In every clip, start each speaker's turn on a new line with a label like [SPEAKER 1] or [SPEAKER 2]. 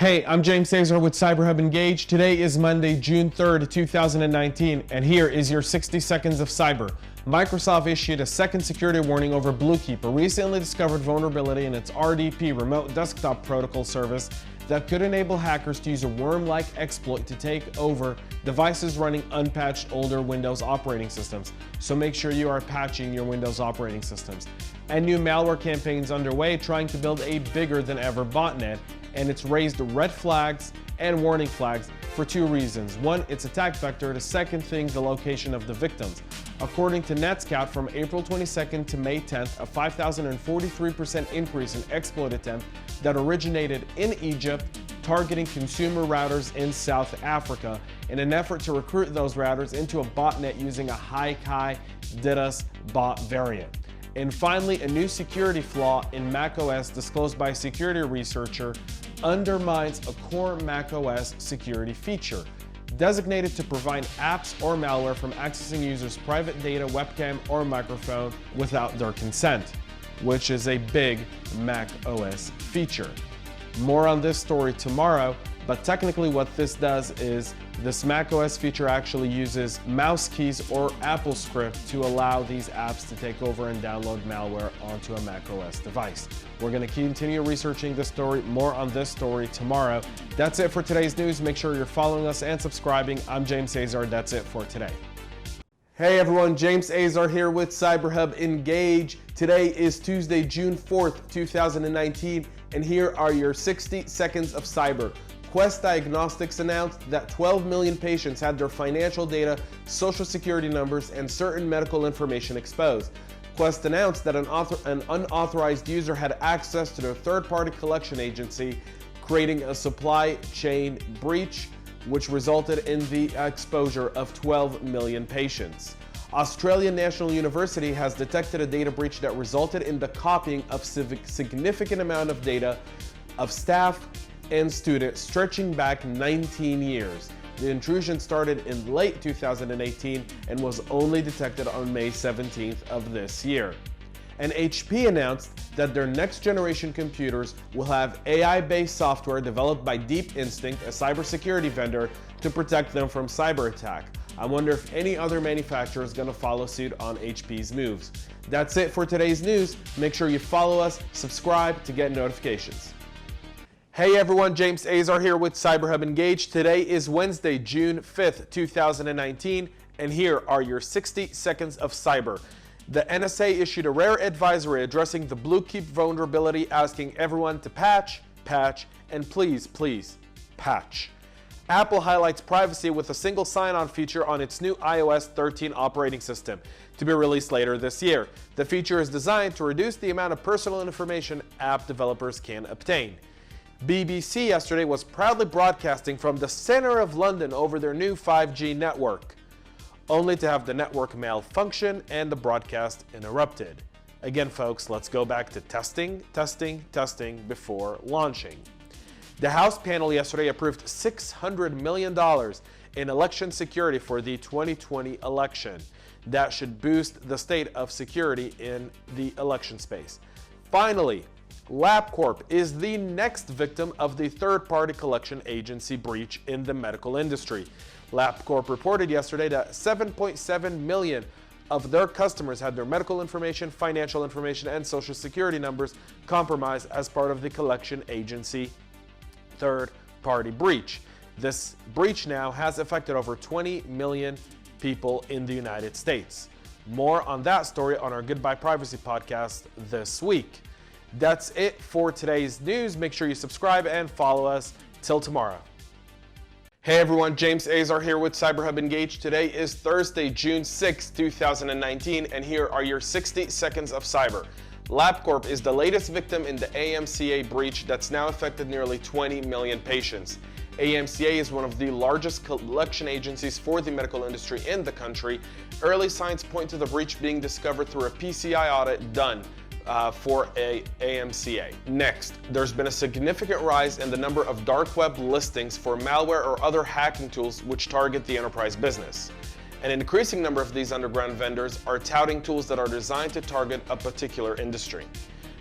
[SPEAKER 1] Hey, I'm James Azar with CyberHub Engage. Today is Monday, June 3rd, 2019, and here is your 60 seconds of cyber. Microsoft issued a second security warning over BlueKeep, a recently discovered vulnerability in its RDP remote desktop protocol service that could enable hackers to use a worm-like exploit to take over devices running unpatched older Windows operating systems. So make sure you are patching your Windows operating systems. And new malware campaigns underway trying to build a bigger than ever botnet, and it's raised red flags and warning flags for two reasons. One, its attack vector. The second thing, the location of the victims. According to Netscout, from April 22nd to May 10th, a 5,043% increase in exploit attempts that originated in Egypt, targeting consumer routers in South Africa in an effort to recruit those routers into a botnet using a high-kai DDoS bot variant. And finally, a new security flaw in macOS disclosed by a security researcher undermines a core macOS security feature designated to prevent apps or malware from accessing users' private data, webcam, or microphone without their consent, which is a big macOS feature. More on this story tomorrow, but technically what this does is this macOS feature actually uses mouse keys or AppleScript to allow these apps to take over and download malware onto a macOS device. We're going to continue researching this story. More on this story tomorrow. That's it for today's news. Make sure you're following us and subscribing. I'm James Azar. That's it for today. Hey everyone, James Azar here with CyberHub Engage. Today is Tuesday, June 4th, 2019, and here are your 60 seconds of cyber. Quest Diagnostics announced that 12 million patients had their financial data, social security numbers, and certain medical information exposed. Quest announced that an unauthorized user had access to their third-party collection agency, creating a supply chain breach, which resulted in the exposure of 12 million patients. Australian National University has detected a data breach that resulted in the copying of significant amount of data of staff and students stretching back 19 years. The intrusion started in late 2018 and was only detected on May 17th of this year. And HP announced that their next generation computers will have AI-based software developed by DeepInstinct, a cybersecurity vendor, to protect them from cyber attack. I wonder if any other manufacturer is going to follow suit on HP's moves. That's it for today's news. Make sure you follow us, subscribe to get notifications. Hey everyone, James Azar here with CyberHub Engage. Today is Wednesday, June 5th, 2019, and here are your 60 seconds of cyber. The NSA issued a rare advisory addressing the BlueKeep vulnerability, asking everyone to patch, and please, patch. Apple highlights privacy with a single sign-on feature on its new iOS 13 operating system, to be released later this year. The feature is designed to reduce the amount of personal information app developers can obtain. BBC yesterday was proudly broadcasting from the center of London over their new 5G network, only to have the network malfunction and the broadcast interrupted. Again, folks, let's go back to testing before launching. The House panel yesterday approved $600 million in election security for the 2020 election. That should boost the state of security in the election space. Finally, LabCorp is the next victim of the third-party collection agency breach in the medical industry. LabCorp reported yesterday that 7.7 million of their customers had their medical information, financial information, and social security numbers compromised as part of the collection agency third-party breach. This breach now has affected over 20 million people in the United States. More on that story on our Goodbye Privacy podcast this week. That's it for today's news. Make sure you subscribe and follow us. Till tomorrow. Hey everyone, James Azar here with CyberHub Engage. Today is Thursday, June 6, 2019, and here are your 60 seconds of cyber. LabCorp is the latest victim in the AMCA breach that's now affected nearly 20 million patients. AMCA is one of the largest collection agencies for the medical industry in the country. Early signs point to the breach being discovered through a PCI audit done for AMCA. Next, there's been a significant rise in the number of dark web listings for malware or other hacking tools which target the enterprise business. An increasing number of these underground vendors are touting tools that are designed to target a particular industry.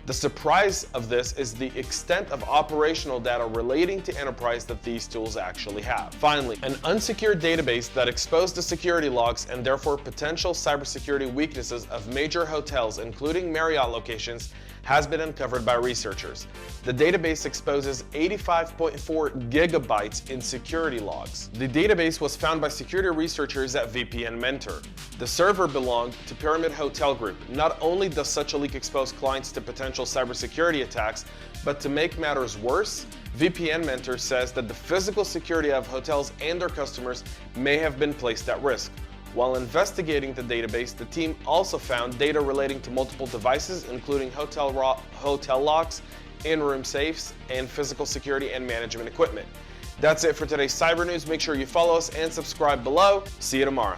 [SPEAKER 1] The surprise of this is the extent of operational data relating to enterprise that these tools actually have. Finally, an unsecured database that exposed the security logs and therefore potential cybersecurity weaknesses of major hotels, including Marriott locations, has been uncovered by researchers. The database exposes 85.4 gigabytes in security logs. The database was found by security researchers at VPN Mentor. The server belonged to Pyramid Hotel Group. Not only does such a leak expose clients to potential cybersecurity attacks, but to make matters worse, VPN Mentor says that the physical security of hotels and their customers may have been placed at risk. While investigating the database, the team also found data relating to multiple devices, including hotel locks, in-room safes, and physical security and management equipment. That's it for today's Cyber News. Make sure you follow us and subscribe below. See you tomorrow.